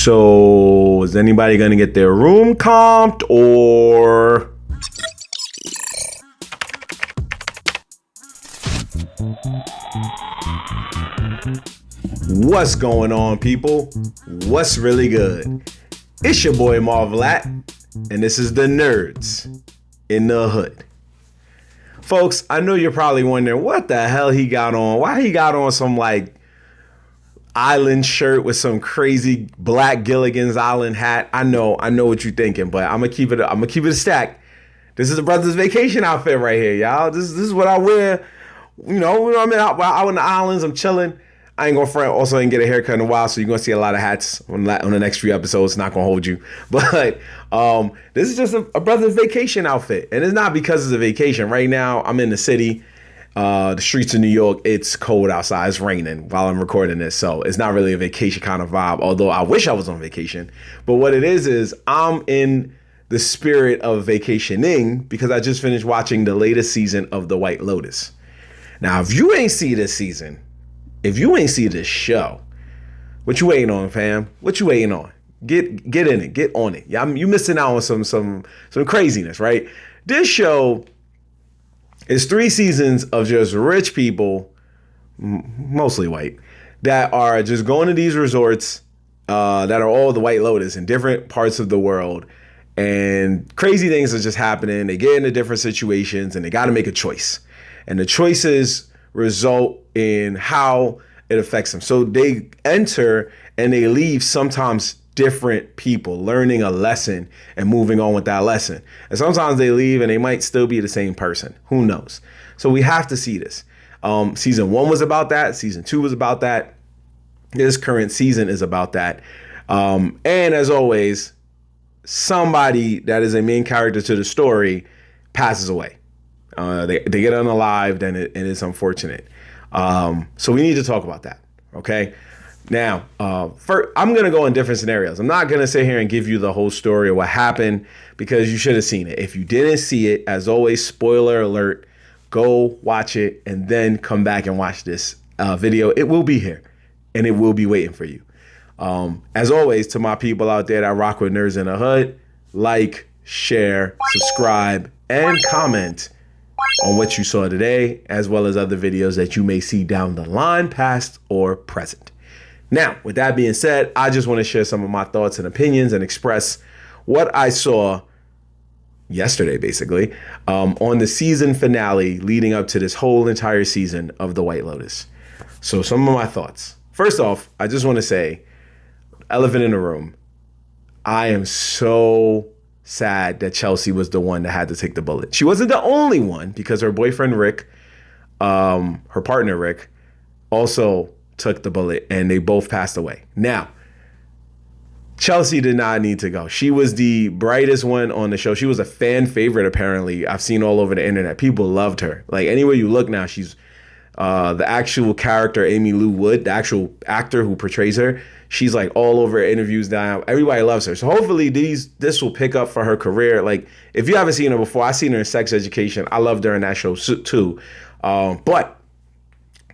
So is anybody gonna get their room comped or? What's going on, people? What's really good? It's your boy Marvelat, and this is the Nerds in the Hood. Folks, I know you're probably wondering what the hell he got on. Why he got on some like island shirt with some crazy black Gilligan's Island hat. I know what you're thinking, but I'm gonna keep it a stack. This is a brother's vacation outfit right here, y'all. This is what I wear. You know, I'm out in the islands, I'm chilling. I ain't gonna front. Also, I didn't get a haircut in a while, so you're gonna see a lot of hats on the next few episodes. Not gonna hold you, but this is just a brother's vacation outfit, and it's not because it's a vacation. Right now, I'm in the city, the streets of New York. It's cold outside. It's raining while I'm recording this, so it's not really a vacation kind of vibe. Although I wish I was on vacation, but what it is I'm in the spirit of vacationing because I just finished watching the latest season of the White Lotus. Now, if you ain't see this season. If you ain't see this show, what you waiting on, fam? What you waiting on? Get in it. Get on it. Yeah, you missing out on some craziness, right? This show is 3 seasons of just rich people, mostly white, that are just going to these resorts that are all the White Lotus in different parts of the world. And crazy things are just happening. They get into different situations and they got to make a choice. And the choices result in how it affects them. So they enter and they leave sometimes different people learning a lesson and moving on with that lesson. And sometimes they leave and they might still be the same person. Who knows? So we have to see this. Season 1 was about that. Season 2 was about that. This current season is about that. And as always, somebody that is a main character to the story passes away. They get unalived and it is unfortunate. So we need to talk about that. Okay. Now, first, I'm going to go in different scenarios. I'm not going to sit here and give you the whole story of what happened because you should have seen it. If you didn't see it, as always, spoiler alert, go watch it and then come back and watch this video. It will be here and it will be waiting for you. As always, to my people out there that rock with Nerds in the Hood, like, share, subscribe, and comment on what you saw today, as well as other videos that you may see down the line, past or present. Now, with that being said, I just want to share some of my thoughts and opinions and express what I saw yesterday, basically, on the season finale leading up to this whole entire season of The White Lotus. So some of my thoughts. First off, I just want to say, elephant in the room, I am so sad that Chelsea was the one that had to take the bullet. She wasn't the only one because her boyfriend Rick, her partner Rick, also took the bullet and they both passed away. Now, Chelsea did not need to go. She was the brightest one on the show. She was a fan favorite, apparently. I've seen all over the internet. People loved her. Like anywhere you look now, she's the actual character, Amy Lou Wood, the actual actor who portrays her. She's like all over interviews now. Everybody loves her. So hopefully this will pick up for her career. Like if you haven't seen her before, I've seen her in Sex Education. I loved her in that show too. But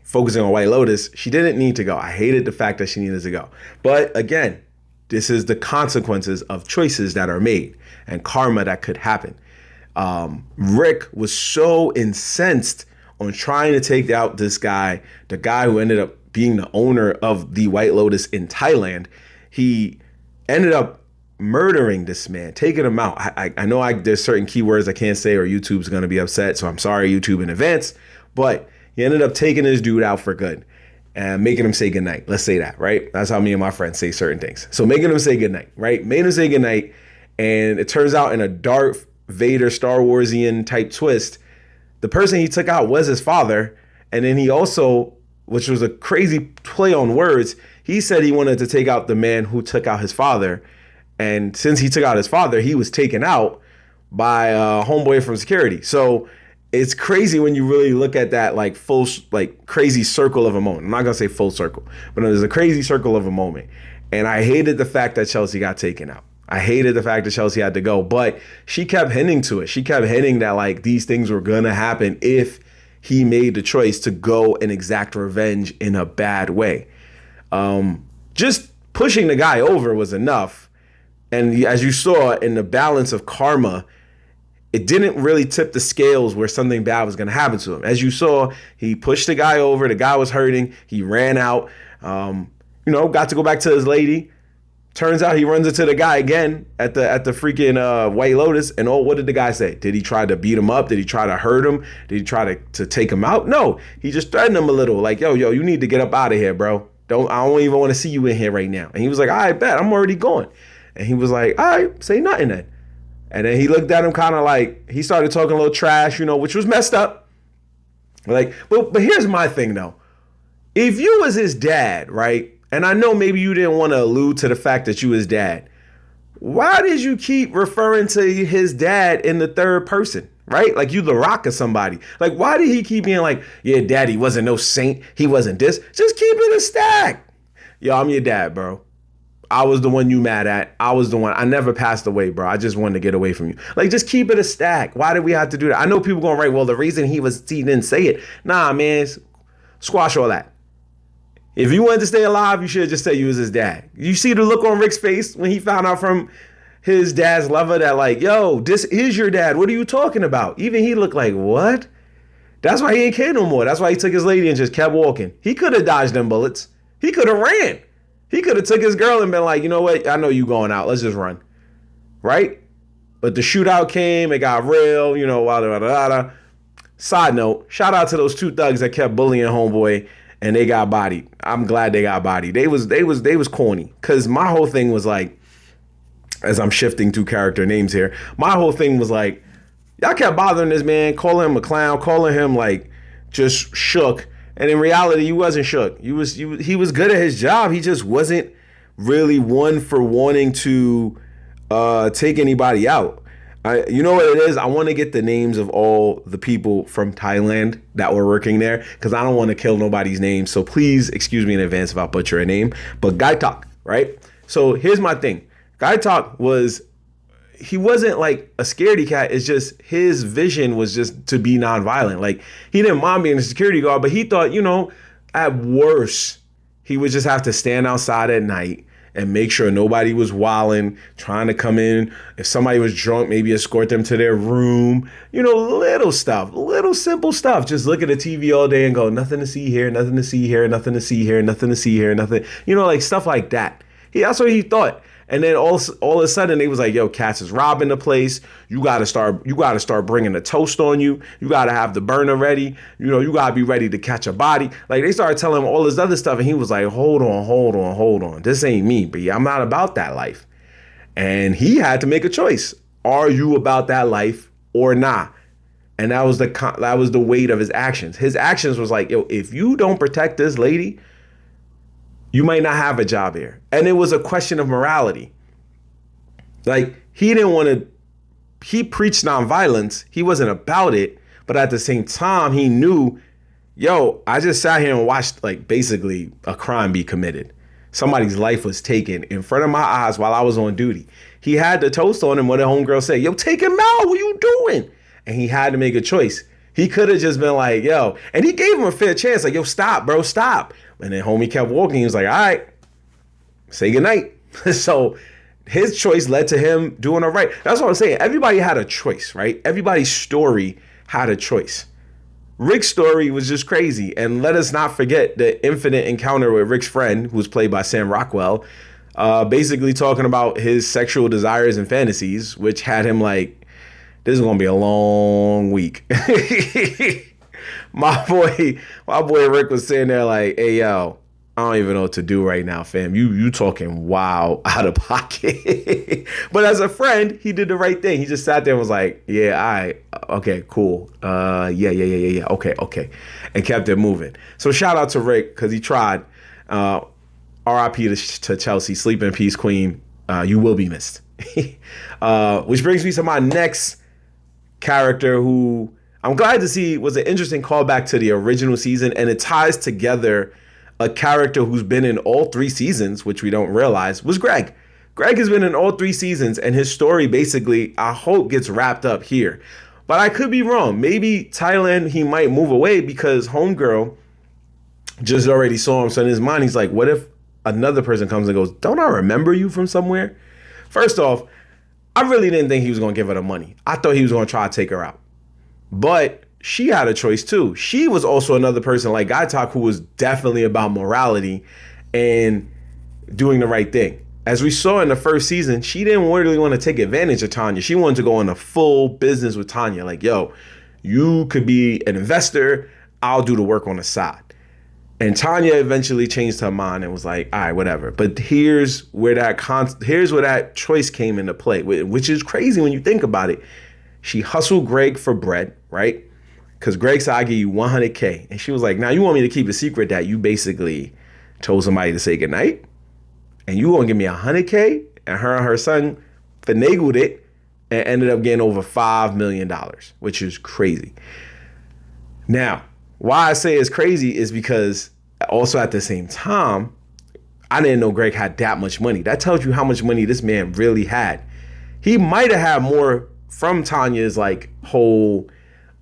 focusing on White Lotus, she didn't need to go. I hated the fact that she needed to go. But again, this is the consequences of choices that are made and karma that could happen. Rick was so incensed on trying to take out this guy, the guy who ended up being the owner of the White Lotus in Thailand. He ended up murdering this man, taking him out. I know there's certain keywords I can't say or YouTube's going to be upset, so I'm sorry, YouTube, in advance. But he ended up taking this dude out for good and making him say goodnight. Let's say that, right? That's how me and my friends say certain things. So making him say goodnight, right? Made him say goodnight. And it turns out in a Darth Vader, Star Warsian type twist, the person he took out was his father. And then he also, which was a crazy play on words, he said he wanted to take out the man who took out his father. And since he took out his father, he was taken out by a homeboy from security. So it's crazy when you really look at that like full, like crazy circle of a moment. I'm not going to say full circle, but there's a crazy circle of a moment. And I hated the fact that Chelsea got taken out. I hated the fact that Chelsea had to go, but she kept hinting to it. She kept hinting that like these things were going to happen if he made the choice to go and exact revenge in a bad way. Just pushing the guy over was enough. And as you saw in the balance of karma, it didn't really tip the scales where something bad was going to happen to him. As you saw, he pushed the guy over. The guy was hurting. He ran out, got to go back to his lady. Turns out he runs into the guy again at the freaking White Lotus. And what did the guy say? Did he try to beat him up? Did he try to hurt him? Did he try to take him out? No, he just threatened him a little. Like, yo, you need to get up out of here, bro. I don't even want to see you in here right now. And he was like, all right, bet, I'm already going. And he was like, all right, say nothing then. And then he looked at him kind of like, he started talking a little trash, which was messed up. Like, but here's my thing though. If you was his dad, right? And I know maybe you didn't want to allude to the fact that you his dad. Why did you keep referring to his dad in the third person, right? Like you The Rock or somebody. Like, why did he keep being like, yeah, daddy wasn't no saint. He wasn't this. Just keep it a stack. Yo, I'm your dad, bro. I was the one you mad at. I was the one. I never passed away, bro. I just wanted to get away from you. Like, just keep it a stack. Why did we have to do that? I know people going, right, well, the reason he didn't say it. Nah, man, squash all that. If you wanted to stay alive, you should have just said you was his dad. You see the look on Rick's face when he found out from his dad's lover that like, yo, this is your dad. What are you talking about? Even he looked like, what? That's why he ain't care no more. That's why he took his lady and just kept walking. He could have dodged them bullets. He could have ran. He could have took his girl and been like, you know what? I know you going out. Let's just run. Right? But the shootout came. It got real. Side note, shout out to those two thugs that kept bullying homeboy and they got bodied. I'm glad they got bodied. They was corny. Because my whole thing was like, as I'm shifting to character names here, my whole thing was like, y'all kept bothering this man, calling him a clown, calling him like just shook. And in reality, he wasn't shook. He was good at his job. He just wasn't really one for wanting to take anybody out. You know what it is? I want to get the names of all the people from Thailand that were working there because I don't want to kill nobody's name. So please excuse me in advance if I butcher a name. But Guy Talk, right? So here's my thing. Guy Talk he wasn't like a scaredy cat. It's just his vision was just to be nonviolent. Like he didn't mind being a security guard, but he thought, at worst, he would just have to stand outside at night and make sure nobody was wilding, trying to come in. If somebody was drunk, maybe escort them to their room. Little stuff, little simple stuff. Just look at the TV all day and go, nothing to see here, nothing to see here, nothing to see here, nothing to see here, nothing. Like stuff like that. That's what he thought. And then all of a sudden they was like, yo, cats is robbing the place. You gotta start bringing the toast on you. You gotta have the burner ready. You gotta be ready to catch a body. Like they started telling him all this other stuff. And he was like, hold on. This ain't me, but yeah, I'm not about that life. And he had to make a choice. Are you about that life or not? And that was the weight of his actions. His actions was like, yo, if you don't protect this lady, you might not have a job here. And it was a question of morality. Like he preached nonviolence. He wasn't about it. But at the same time, he knew, yo, I just sat here and watched like basically a crime be committed. Somebody's life was taken in front of my eyes while I was on duty. He had the toast on him when the homegirl said, yo, take him out. What are you doing? And he had to make a choice. He could have just been like, yo, and he gave him a fair chance. Like, yo, stop, bro, stop. And then homie kept walking. He was like, all right, say goodnight. So his choice led to him doing all right. That's what I'm saying. Everybody had a choice, right? Everybody's story had a choice. Rick's story was just crazy. And let us not forget the infinite encounter with Rick's friend, who was played by Sam Rockwell, basically talking about his sexual desires and fantasies, which had him like, this is going to be a long week. My boy Rick was sitting there like, hey, yo, I don't even know what to do right now, fam. You talking wow out of pocket. But as a friend, he did the right thing. He just sat there and was like, yeah, all right, okay, cool. Yeah. Okay. And kept it moving. So shout out to Rick because he tried. R.I.P. to Chelsea. Sleep in peace, queen. You will be missed. Which brings me to my next character who I'm glad to see was an interesting callback to the original season, and it ties together a character who's been in all 3 seasons, which we don't realize, was Greg. Greg has been in all 3 seasons, and his story basically, I hope, gets wrapped up here. But I could be wrong. Maybe Thailand, he might move away because homegirl just already saw him. So in his mind, he's like, what if another person comes and goes, don't I remember you from somewhere? First off, I really didn't think he was going to give her the money. I thought he was going to try to take her out. But she had a choice too. She was also another person like Guy Talk who was definitely about morality and doing the right thing. As we saw in the first season, she didn't really want to take advantage of Tanya. She wanted to go in a full business with Tanya. Like, yo, you could be an investor. I'll do the work on the side. And Tanya eventually changed her mind and was like, all right, whatever. But here's where that choice came into play, which is crazy when you think about it. She hustled Greg for bread, right? Because Greg said, I give you $100K. And she was like, now you want me to keep a secret that you basically told somebody to say goodnight? And you gonna give me $100K? And her son finagled it and ended up getting over $5 million, which is crazy. Now, why I say it's crazy is because also at the same time, I didn't know Greg had that much money. That tells you how much money this man really had. He might have had more from Tanya's like whole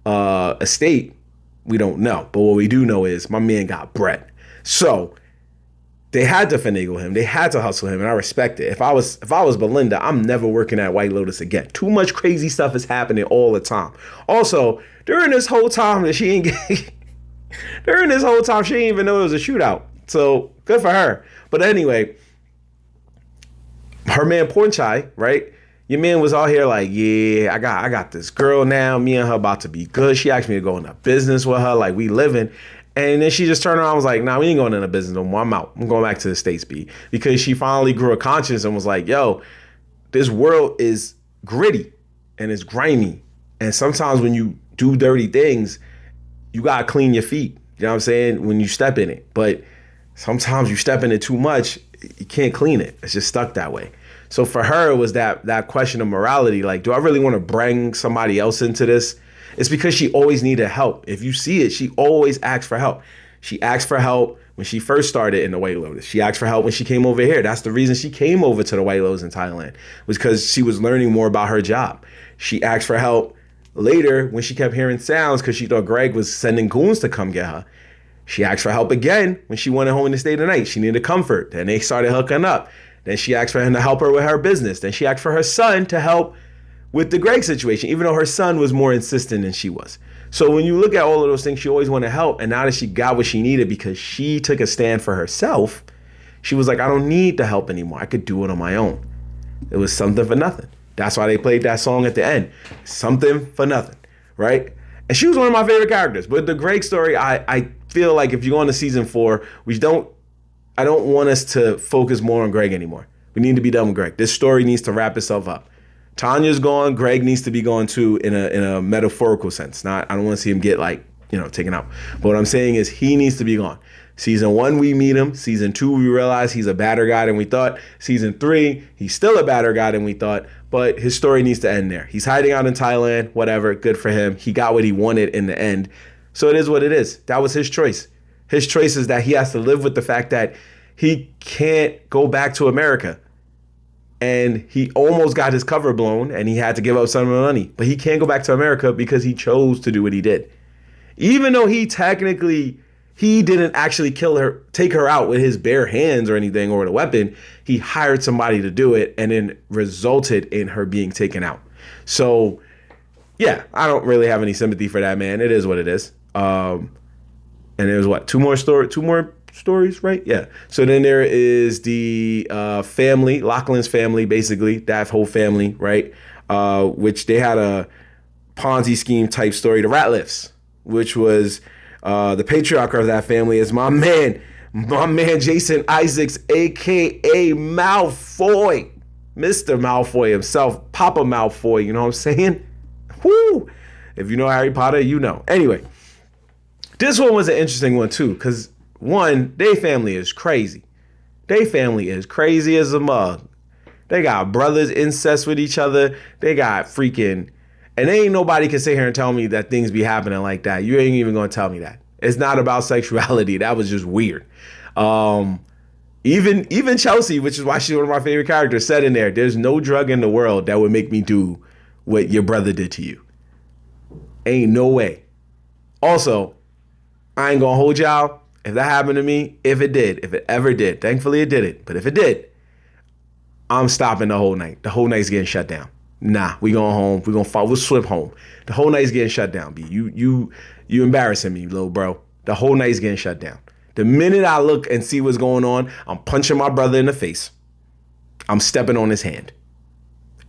estate. We don't know. But what we do know is my man got bread. So they had to finagle him. They had to hustle him, and I respect it. If I was Belinda, I'm never working at White Lotus again. Too much crazy stuff is happening all the time. Also, during this whole time that she ain't during this whole time, she didn't even know it was a shootout. So good for her. But anyway, her man Pornchai, right? Your man was out here like, yeah, I got this girl now. Me and her about to be good. She asked me to go into business with her, like we living. And then she just turned around and was like, nah, we ain't going into business no more. I'm out. I'm going back to the States, B. Because she finally grew a conscience and was like, yo, this world is gritty and it's grimy. And sometimes when you do dirty things, you got to clean your feet. You know what I'm saying? When you step in it. But sometimes you step in it too much, you can't clean it. It's just stuck that way. So for her, it was that question of morality. Like, do I really want to bring somebody else into this? It's because she always needed help. If you see it, she always asks for help. She asked for help when she first started in the White Lotus. She asked for help when she came over here. That's the reason she came over to the White Lotus in Thailand, was because she was learning more about her job. She asked for help later when she kept hearing sounds because she thought Greg was sending goons to come get her. She asked for help again when she went home to stay the night. She needed comfort. Then they started hooking up. Then she asked for him to help her with her business. Then she asked for her son to help with the Greg situation, even though her son was more insistent than she was. So when you look at all of those things, she always wanted help. And now that she got what she needed because she took a stand for herself, she was like, I don't need the help anymore. I could do it on my own. It was something for nothing. That's why they played that song at the end. Something for nothing, right? And she was one of my favorite characters. But the Greg story, I feel like if you go on to season 4, I don't want us to focus more on Greg anymore. We need to be done with Greg. This story needs to wrap itself up. Tanya's gone. Greg needs to be gone too in a metaphorical sense. I don't want to see him get taken out. But what I'm saying is he needs to be gone. Season 1, we meet him. Season 2, we realize he's a badder guy than we thought. Season 3, he's still a badder guy than we thought. But his story needs to end there. He's hiding out in Thailand. Whatever. Good for him. He got what he wanted in the end. So it is what it is. That was his choice. His choice is that he has to live with the fact that he can't go back to America. And he almost got his cover blown and he had to give up some of the money. But he can't go back to America because he chose to do what he did. Even though he didn't actually take her out with his bare hands or anything or with a weapon. He hired somebody to do it and then resulted in her being taken out. So, yeah, I don't really have any sympathy for that, man. It is what it is. And there's two more stories, right? Yeah. So then there is the family, Lachlan's family, basically, that whole family, right? Which they had a Ponzi scheme type story, the Ratliffs, which was the patriarch of that family is my man Jason Isaacs, aka Malfoy, Mr. Malfoy himself, Papa Malfoy. You know what I'm saying? Woo! If you know Harry Potter, you know. Anyway, this one was an interesting one too, because one, their family is crazy. Their family is crazy as a mug. They got brothers incest with each other. They got freaking, and ain't nobody can sit here and tell me that things be happening like that. You ain't even gonna tell me that. It's not about sexuality. That was just weird. Even Chelsea, which is why she's one of my favorite characters, said in there, there's no drug in the world that would make me do what your brother did to you. Ain't no way. Also, I ain't gonna hold y'all. if that happened to me, if it ever did, thankfully it didn't, but if it did, I'm stopping the whole night. The whole night's getting shut down. Nah, we going home. We'll slip home. The whole night's getting shut down, B. You embarrassing me, little bro. The whole night's getting shut down. The minute I look and see what's going on, I'm punching my brother in the face. I'm stepping on his hand.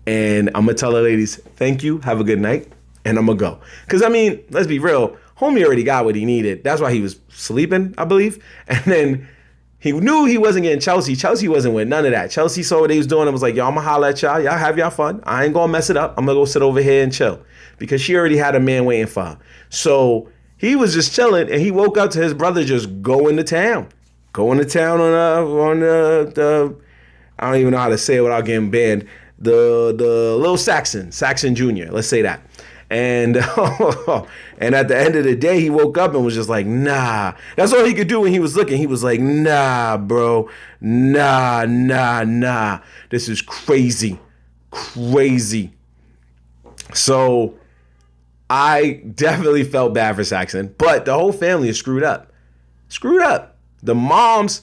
And I'm going to tell the ladies, thank you, have a good night, and I'm going to go. Because, I mean, let's be real. Homie already got what he needed. That's why he was sleeping, I believe. And then he knew he wasn't getting Chelsea. Chelsea wasn't with none of that. Chelsea saw what he was doing and was like, yo, I'm going to holler at y'all. Y'all have y'all fun. I ain't going to mess it up. I'm going to go sit over here and chill. Because she already had a man waiting for her. So he was just chilling, and he woke up to his brother just going to town. Going to town on the I don't even know how to say it without getting banned. The little Saxon Jr., let's say that. And and at the end of the day, he woke up and was just like, nah. That's all he could do when he was looking. He was like, nah, bro. Nah. This is crazy. So I definitely felt bad for Saxon, but the whole family is screwed up. The moms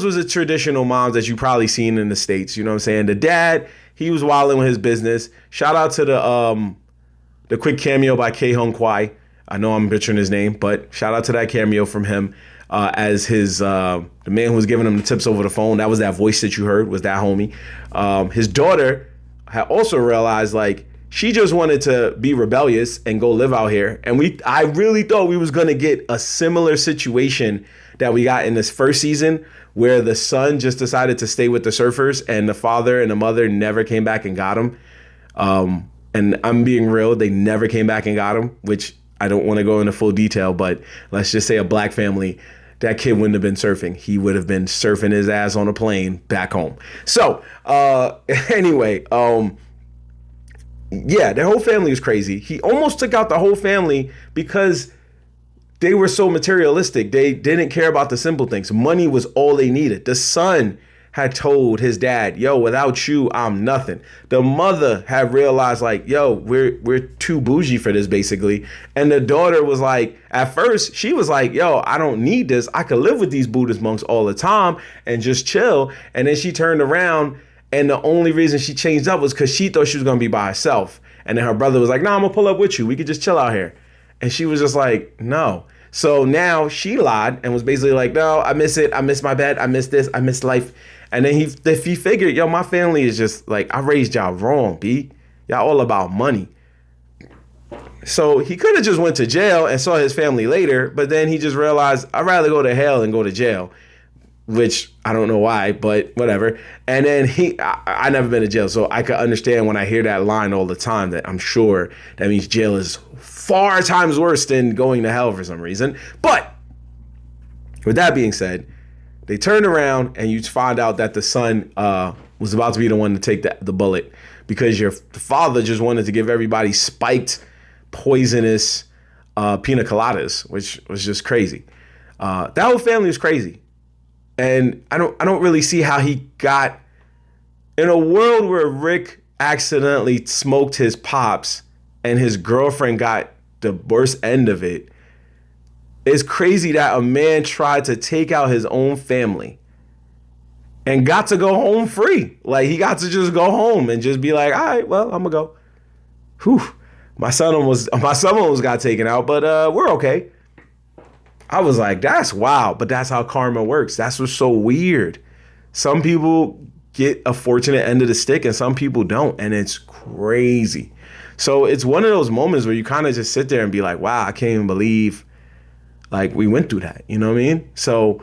was a traditional moms that you probably seen in the States. You know what I'm saying? The dad, he was wilding with his business. Shout out to the quick cameo by K Hung Kwai. I know I'm butchering his name, but shout out to that cameo from him as his the man who was giving him the tips over the phone. That was that voice that you heard, was that homie. His daughter had also realized, like, she just wanted to be rebellious and go live out here. And I really thought we was going to get a similar situation that we got in this first season, where the son just decided to stay with the surfers and the father and the mother never came back and got him. And I'm being real, they never came back and got him, which I don't want to go into full detail, but let's just say a black family, that kid wouldn't have been surfing. He would have been surfing his ass on a plane back home. So anyway, yeah, their whole family was crazy. He almost took out the whole family because they were so materialistic. They didn't care about the simple things. Money was all they needed. The son had told his dad, yo, without you, I'm nothing. The mother had realized, like, yo, we're too bougie for this, basically. And the daughter was like, at first, she was like, yo, I don't need this. I could live with these Buddhist monks all the time and just chill. And then she turned around, and the only reason she changed up was because she thought she was going to be by herself. And then her brother was like, nah, I'm going to pull up with you. We could just chill out here. And she was just like, no. So now she lied and was basically like, no, I miss it. I miss my bed. I miss this. I miss life. And then he figured, yo, my family is just like, I raised y'all wrong, B. Y'all all about money. So he could have just went to jail and saw his family later, but then he just realized, I'd rather go to hell than go to jail, which I don't know why, but whatever. And then I never been to jail, so I could understand when I hear that line all the time that I'm sure that means jail is far times worse than going to hell for some reason. But with that being said, they turned around and you find out that the son was about to be the one to take the bullet because the father just wanted to give everybody spiked, poisonous pina coladas, which was just crazy. That whole family was crazy. And I don't really see how he got in a world where Rick accidentally smoked his pops and his girlfriend got the worst end of it. It's crazy that a man tried to take out his own family and got to go home free. Like, he got to just go home and just be like, all right, well, I'm gonna go. Whew. My son almost got taken out, but we're okay. I was like, that's wild, but that's how karma works. That's what's so weird. Some people get a fortunate end of the stick and some people don't, and it's crazy. So it's one of those moments where you kind of just sit there and be like, wow, I can't even believe like we went through that. You know what I mean? So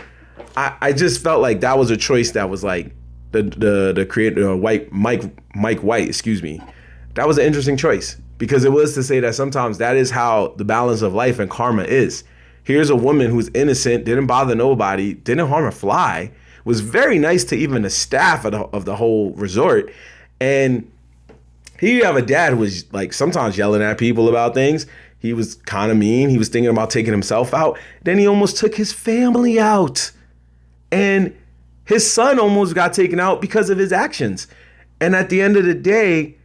I just felt like that was a choice that was like the creator, Mike White, excuse me. That was an interesting choice because it was to say that sometimes that is how the balance of life and karma is. Here's a woman who's innocent, didn't bother nobody, didn't harm a fly, was very nice to even the staff of the whole resort. And here you have a dad who was like sometimes yelling at people about things. He was kind of mean. He was thinking about taking himself out. Then he almost took his family out. And his son almost got taken out because of his actions. And at the end of the day,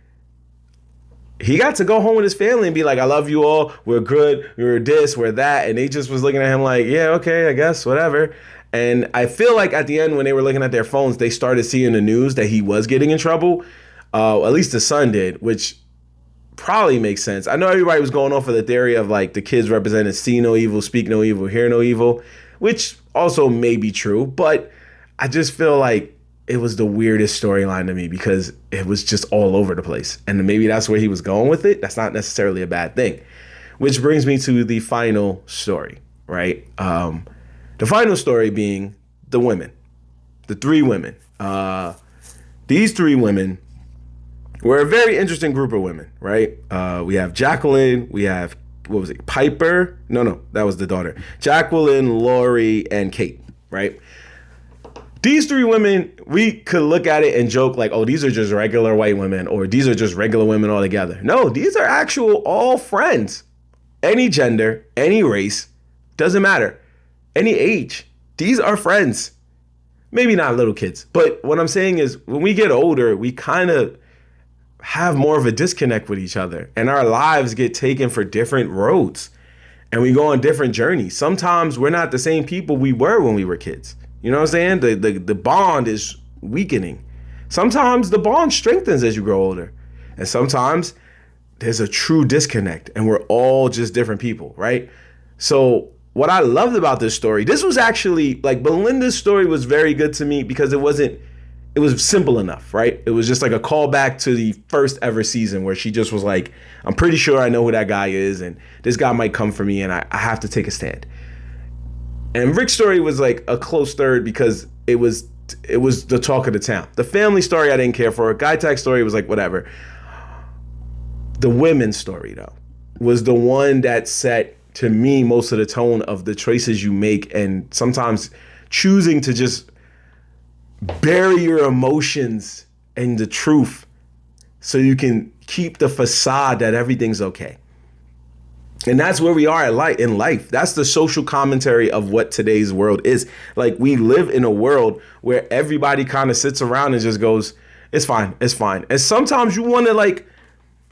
he got to go home with his family and be like, I love you all. We're good. We're this, we're that. And they just was looking at him like, yeah, okay, I guess, whatever. And I feel like at the end when they were looking at their phones, they started seeing the news that he was getting in trouble. At least the son did, which probably makes sense. I know everybody was going off of the theory of like the kids represented see no evil, speak no evil, hear no evil, which also may be true. But I just feel like it was the weirdest storyline to me because it was just all over the place. And maybe that's where he was going with it. That's not necessarily a bad thing. Which brings me to the final story, right? The final story being the women, the three women. These three women were a very interesting group of women, right? We have Jacqueline, we have, what was it, Piper? No, that was the daughter. Jacqueline, Lori, and Kate, right? These three women, we could look at it and joke like, oh, these are just regular white women, or these are just regular women altogether. No, these are actual all friends. Any gender, any race, doesn't matter. Any age. These are friends. Maybe not little kids, but what I'm saying is when we get older, we kind of have more of a disconnect with each other and our lives get taken for different roads and we go on different journeys. Sometimes we're not the same people we were when we were kids. You know what I'm saying? The bond is weakening. Sometimes the bond strengthens as you grow older. And sometimes there's a true disconnect and we're all just different people, right? So what I loved about this story, this was actually like Belinda's story was very good to me because it was simple enough, right? It was just like a callback to the first ever season where she just was like, I'm pretty sure I know who that guy is and this guy might come for me and I have to take a stand. And Rick's story was like a close third because it was the talk of the town. The family story I didn't care for. Guy Tech story was like whatever. The women's story though was the one that set to me most of the tone of the choices you make and sometimes choosing to just bury your emotions and the truth so you can keep the facade that everything's okay. And that's where we are in life. That's the social commentary of what today's world is. Like we live in a world where everybody kind of sits around and just goes, it's fine, it's fine. And sometimes you want to like,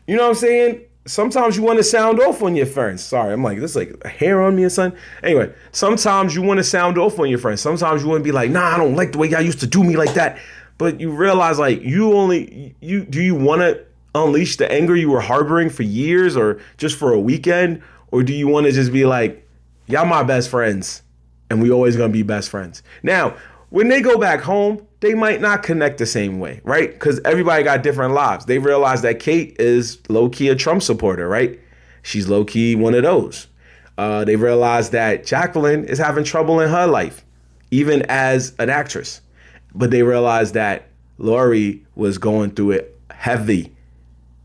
you know what I'm saying? Sometimes you want to sound off on your friends. Sorry, I'm like, this like a hair on me or something. Anyway, sometimes you want to sound off on your friends. Sometimes you want to be like, nah, I don't like the way y'all used to do me like that. But you realize like do you want to unleash the anger you were harboring for years or just for a weekend? Or do you want to just be like, y'all my best friends and we always going to be best friends? Now, when they go back home, they might not connect the same way, right? Because everybody got different lives. They realize that Kate is low-key a Trump supporter, right? She's low-key one of those. They realize that Jacqueline is having trouble in her life, even as an actress. But they realize that Lori was going through it heavy,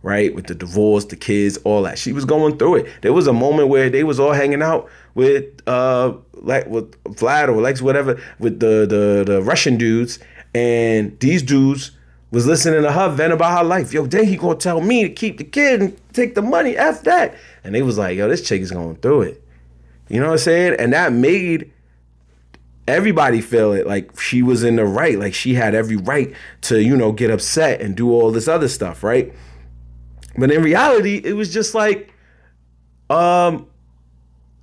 right? With the divorce, the kids, all that. She was going through it. There was a moment where they was all hanging out with Vlad or Lex, whatever, with the Russian dudes. And these dudes was listening to her vent about her life. Yo, then he gonna tell me to keep the kid and take the money, F that. And they was like, yo, this chick is going through it. You know what I'm saying? And that made everybody feel it like she was in the right. Like she had every right to, you know, get upset and do all this other stuff, right? But in reality, it was just like,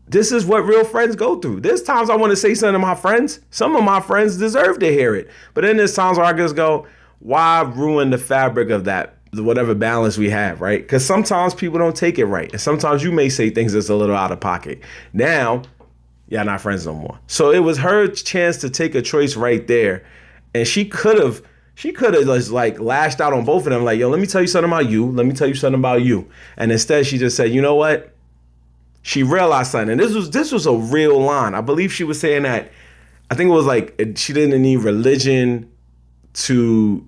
this is what real friends go through. There's times I want to say something to my friends. Some of my friends deserve to hear it. But then there's times where I just go, why ruin the fabric of that, whatever balance we have, right? Because sometimes people don't take it right. And sometimes you may say things that's a little out of pocket. Now, y'all not friends no more. So it was her chance to take a choice right there. And she could have just like lashed out on both of them. Like, yo, let me tell you something about you. Let me tell you something about you. And instead she just said, you know what? She realized something. And this was a real line. I believe she was saying that, I think it was like she didn't need religion to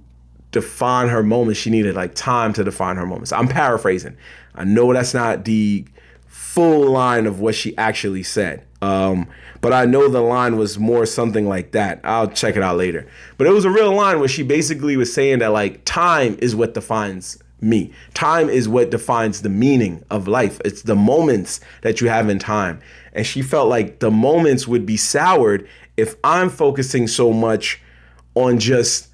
define her moments. She needed like time to define her moments. I'm paraphrasing. I know that's not the full line of what she actually said. But I know the line was more something like that. I'll check it out later. But it was a real line where she basically was saying that like time is what defines me. Time is what defines the meaning of life. It's the moments that you have in time. And she felt like the moments would be soured if I'm focusing so much on just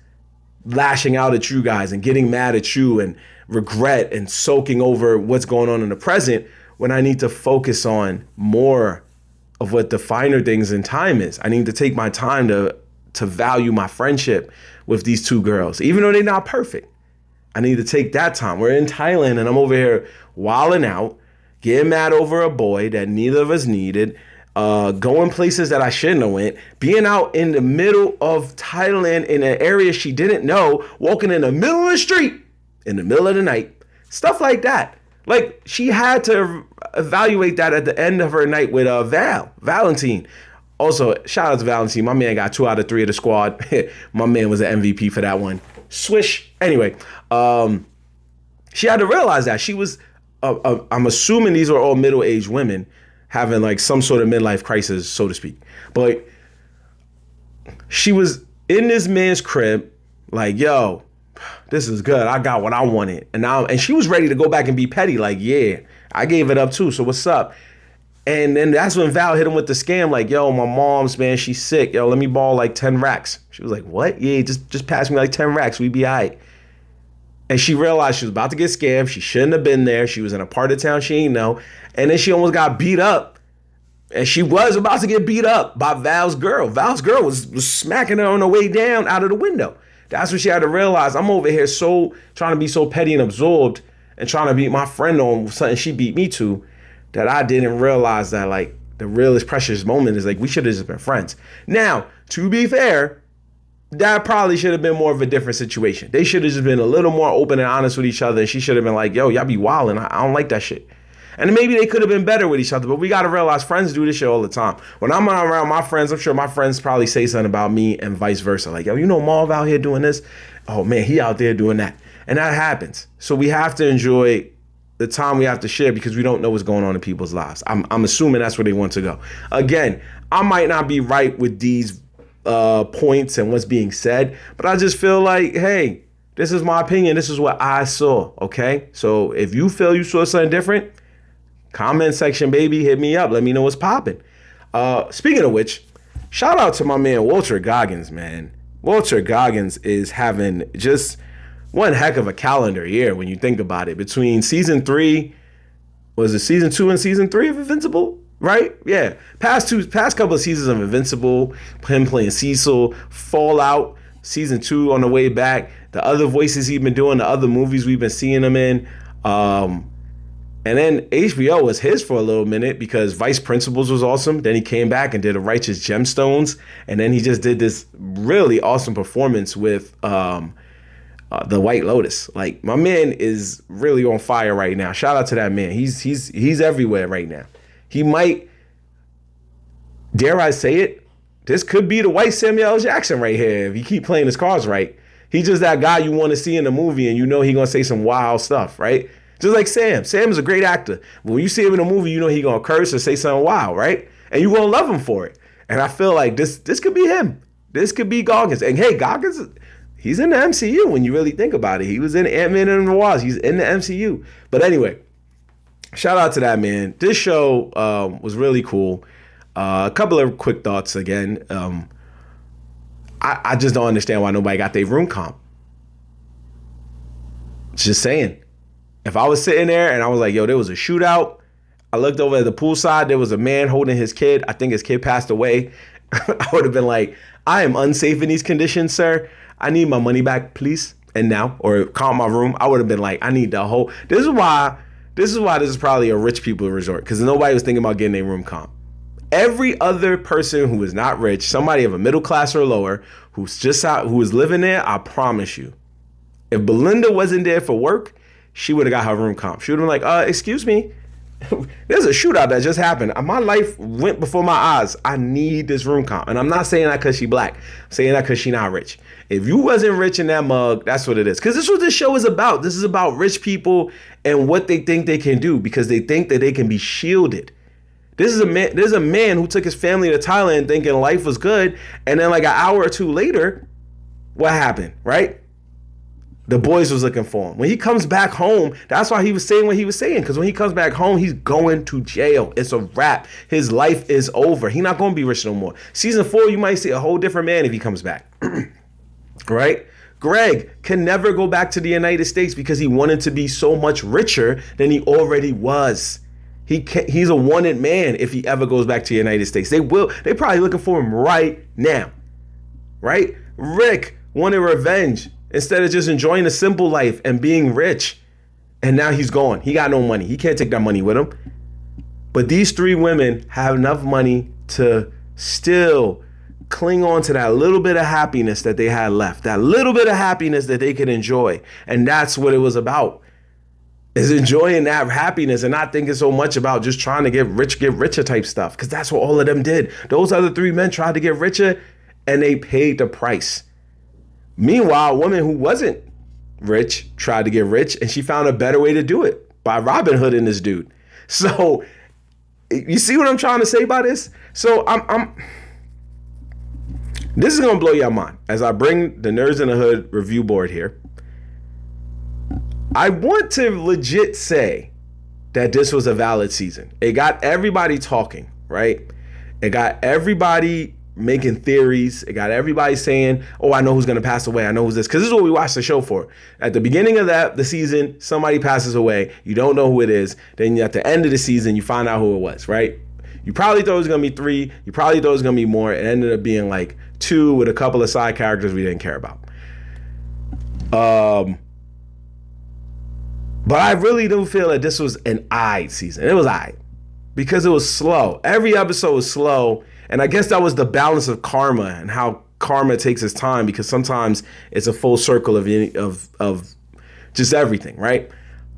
lashing out at you guys and getting mad at you and regret and soaking over what's going on in the present when I need to focus on more of what the finer things in time is. I need to take my time to value my friendship with these two girls, even though they're not perfect. I need to take that time. We're in Thailand and I'm over here wilding out, getting mad over a boy that neither of us needed, going places that I shouldn't have went, being out in the middle of Thailand in an area she didn't know, walking in the middle of the street in the middle of the night, stuff like that. Like, she had to evaluate that at the end of her night with Valentine. Also, shout out to Valentine. My man got 2 out of 3 of the squad. My man was an MVP for that one. Swish. Anyway, she had to realize that she was, I'm assuming these are all middle-aged women having like some sort of midlife crisis, so to speak. But she was in this man's crib like, yo, this is good. I got what I wanted. And she was ready to go back and be petty. Like, yeah, I gave it up too. So what's up? And then that's when Val hit him with the scam. Like, yo, my mom's, man, she's sick. Yo, let me borrow like 10 racks. She was like, what? Yeah, just pass me like 10 racks. We be all right. And she realized she was about to get scammed. She shouldn't have been there. She was in a part of town she ain't know. And then she almost got beat up. And she was about to get beat up by Val's girl. Val's girl was smacking her on the way down out of the window. That's when she had to realize, I'm over here so trying to be so petty and absorbed and trying to beat my friend on something she beat me to, that I didn't realize that, like, the realest precious moment is like, we should have just been friends. Now, to be fair, that probably should have been more of a different situation. They should have just been a little more open and honest with each other. And she should have been like, yo, y'all be wildin'. I don't like that shit. And maybe they could have been better with each other, but we got to realize friends do this shit all the time. When I'm around my friends, I'm sure my friends probably say something about me and vice versa. Like, yo, you know Marv out here doing this? Oh, man, he out there doing that. And that happens. So we have to enjoy the time we have to share because we don't know what's going on in people's lives. I'm assuming that's where they want to go. Again, I might not be right with these points and what's being said, but I just feel like, hey, this is my opinion. This is what I saw, okay? So if you feel you saw something different, comment section, baby, hit me up. Let me know what's popping. Speaking of which, shout out to my man, Walter Goggins, man. Walter Goggins is having just one heck of a calendar year when you think about it. Between season 3, was it season 2 and season 3 of Invincible? Right? Yeah. Past couple of seasons of Invincible, him playing Cecil, Fallout, season 2 on the way back, the other voices he's been doing, the other movies we've been seeing him in. And then HBO was his for a little minute because Vice Principals was awesome. Then he came back and did A Righteous Gemstones. And then he just did this really awesome performance with the White Lotus. Like, my man is really on fire right now. Shout out to that man. He's everywhere right now. He might, dare I say it, this could be the white Samuel L. Jackson right here if he keep playing his cards right. He's just that guy you want to see in the movie and you know he gonna say some wild stuff, right? Just like Sam. Sam is a great actor. But when you see him in a movie, you know he gonna curse or say something wild, right? And you gonna love him for it. And I feel like this could be him. This could be Goggins. And hey, Goggins, he's in the MCU when you really think about it. He was in Ant-Man and the Wasp. He's in the MCU. But anyway, shout out to that man. This show was really cool. A couple of quick thoughts again. I just don't understand why nobody got their room comp. Just saying. If I was sitting there and I was like, yo, there was a shootout. I looked over at the poolside. There was a man holding his kid. I think his kid passed away. I would have been like, I am unsafe in these conditions, sir. I need my money back, please. And now, or call my room. I would have been like, I need the whole. This is why this is probably a rich people resort because nobody was thinking about getting a room comp. Every other person who is not rich, somebody of a middle class or lower, who's just out, who is living there, I promise you, if Belinda wasn't there for work, she would have got her room comp. She would have been like, excuse me, there's a shootout that just happened. My life went before my eyes. I need this room comp. And I'm not saying that because she black. I'm saying that because she not rich. If you wasn't rich in that mug, that's what it is. Because this is what this show is about. This is about rich people and what they think they can do because they think that they can be shielded. There's a man who took his family to Thailand thinking life was good. And then like an hour or two later, what happened, right? The boys was looking for him. When he comes back home, that's why he was saying what he was saying. Because when he comes back home, he's going to jail. It's a wrap. His life is over. He's not going to be rich no more. Season 4, you might see a whole different man if he comes back. Right? Greg can never go back to the United States because he wanted to be so much richer than he already was. He's a wanted man if he ever goes back to the United States. They're probably looking for him right now, right? Rick wanted revenge instead of just enjoying a simple life and being rich. And now he's gone. He got no money. He can't take that money with him. But these three women have enough money to still cling on to that little bit of happiness that they had left, that little bit of happiness that they could enjoy. And that's what it was about, is enjoying that happiness and not thinking so much about just trying to get richer type stuff, because that's what all of them did. Those other three men tried to get richer and they paid the price. Meanwhile, a woman who wasn't rich tried to get rich and she found a better way to do it by Robin Hooding this dude. So you see what I'm trying to say by this? So this is gonna blow your mind as I bring the Nerds in the Hood review board here. I want to legit say that this was a valid season. It got everybody talking, right? It got everybody making theories. It got everybody saying, oh, I know who's going to pass away. I know who's this. Because this is what we watched the show for. At the beginning of the season, somebody passes away. You don't know who it is. Then at the end of the season, you find out who it was, right? You probably thought it was going to be 3. You probably thought it was going to be more. It ended up being like 2 with a couple of side characters we didn't care about. But I really do feel that this was an aight season. It was aight because it was slow. Every episode was slow. And I guess that was the balance of karma and how karma takes its time, because sometimes it's a full circle of just everything, right?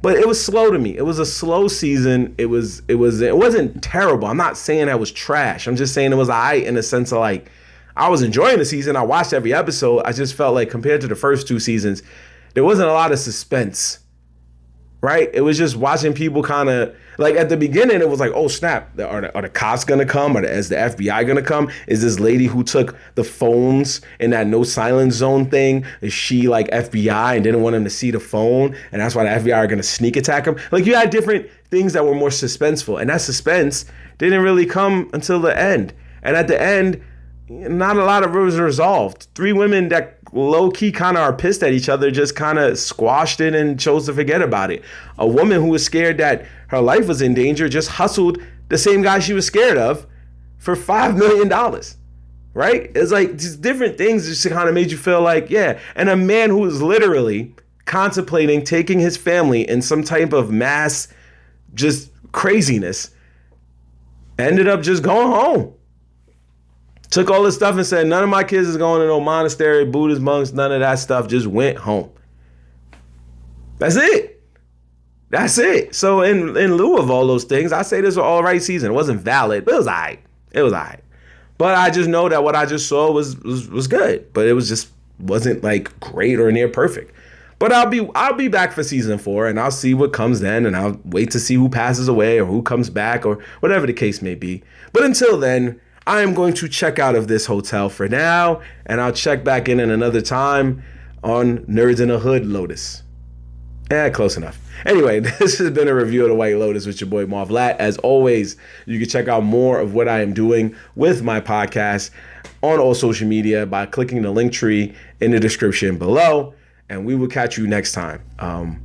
But it was slow to me. It was a slow season. It wasn't terrible. I'm not saying that was trash. I'm just saying it was aight in the sense of like, I was enjoying the season. I watched every episode. I just felt like compared to the first 2 seasons, there wasn't a lot of suspense. Right? It was just watching people kind of like at the beginning, it was like, oh, snap. Are the cops going to come? Is the FBI going to come? Is this lady who took the phones in that no silence zone thing? Is she like FBI and didn't want him to see the phone? And that's why the FBI are going to sneak attack him. Like you had different things that were more suspenseful. And that suspense didn't really come until the end. And at the end, not a lot of it was resolved. 3 women that low-key kind of are pissed at each other just kind of squashed it and chose to forget about it. A woman who was scared that her life was in danger just hustled the same guy she was scared of for $5 million, right? It's like just different things just kind of made you feel like, yeah. And a man who was literally contemplating taking his family in some type of mass just craziness ended up just going home. Took all this stuff and said, none of my kids is going to no monastery, Buddhist monks, none of that stuff. Just went home. That's it. That's it. So in lieu of all those things, I say this was an all right season. It wasn't valid, but it was all right. It was all right. But I just know that what I just saw was good. But it was just wasn't like great or near perfect. But I'll be back for season 4 and I'll see what comes then, and I'll wait to see who passes away or who comes back or whatever the case may be. But until then, I am going to check out of this hotel for now, and I'll check back in another time on Nerds in the Hood Lotus. Close enough. Anyway, this has been a review of the White Lotus with your boy Marv Latt. As always, you can check out more of what I am doing with my podcast on all social media by clicking the link tree in the description below, and we will catch you next time.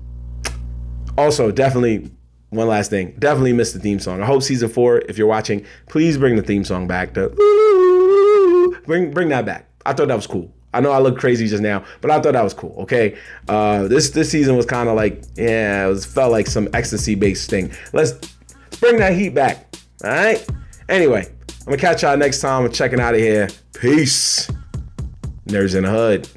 Also, definitely, one last thing, definitely missed the theme song. I hope season 4, if you're watching, please bring the theme song back. Bring that back. I thought that was cool. I know I look crazy just now, but I thought that was cool. Okay, this season was kind of like, felt like some ecstasy-based thing. Let's bring that heat back. All right. Anyway, I'm gonna catch y'all next time. I'm checking out of here. Peace. Nerds in the Hood.